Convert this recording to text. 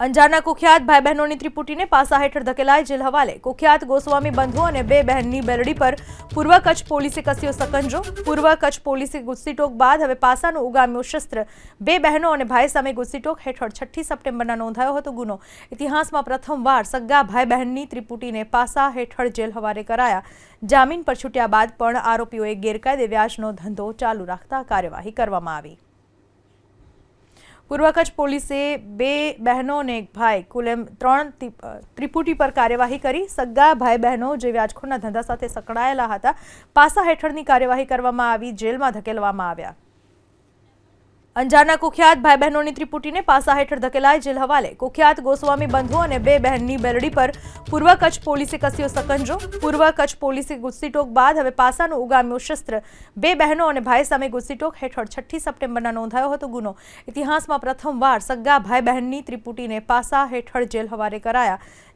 અંજારના કુખ્યાત ભાઈ બહેનોની ત્રિપુટીને પાસા હેઠળ ધકેલાઈ જેલ હવાલે। કુખ્યાત ગોસ્વામી બંધુ અને બે બહેનની બેરડી પર પૂર્વ કચ્છ પોલીસે કસ્યો સકંજો। પૂર્વ કચ્છ પોલીસે ગુસ્સીટોક બાદ હવે પાસાનું ઉગામ્યું શસ્ત્ર। બે બહેનો અને ભાઈ સામે ગુસ્સીટોક હેઠળ 6 સપ્ટેમ્બરના નોંધાયો હતો ગુનો। ઇતિહાસમાં પ્રથમવાર સગ્ગા ભાઈ બહેનની ત્રિપુટીને પાસા હેઠળ જેલ હવાલે કરાયા। જામીન પર છૂટ્યા બાદ પણ આરોપીઓએ ગેરકાયદે વ્યાજનો ધંધો ચાલુ રાખતા કાર્યવાહી કરવામાં આવી। પૂર્વ કચ્છ પોલીસે બે બહેનો અને એક ભાઈ કુલ એમ 3 ત્રિપુટી પર કાર્યવાહી કરી। સગ્ગા ભાઈ બહેનો જે વ્યાજખોરના ધંધા સાથે સંકળાયેલા હતા પાસા હેઠળની કાર્યવાહી કરવામાં આવી, જેલમાં ધકેલવામાં આવ્યા। અંજારના કુખ્યાત ભાઈ બહેનોની ત્રિપુટીને પાસા હેઠળ ધકેલાઈ જેલ હવાલે। કુખ્યાત ગોસ્વામી બંધુ અને બે બહેનની બેરડી પર પૂર્વ કચ્છ પોલીસે કસ્યો સકંજો। પૂર્વ કચ્છ પોલીસે ગુસ્સીટોક બાદ હવે પાસાનું ઉગામ્યું શસ્ત્ર। બે બહેનો અને ભાઈ સામે ગુસ્સીટોક હેઠળ 6 સપ્ટેમ્બરના નોંધાયો હતો ગુનો। ઇતિહાસમાં પ્રથમવાર સગ્ગા ભાઈ બહેનની ત્રિપુટીને પાસા હેઠળ જેલ હવાલે કરાયા।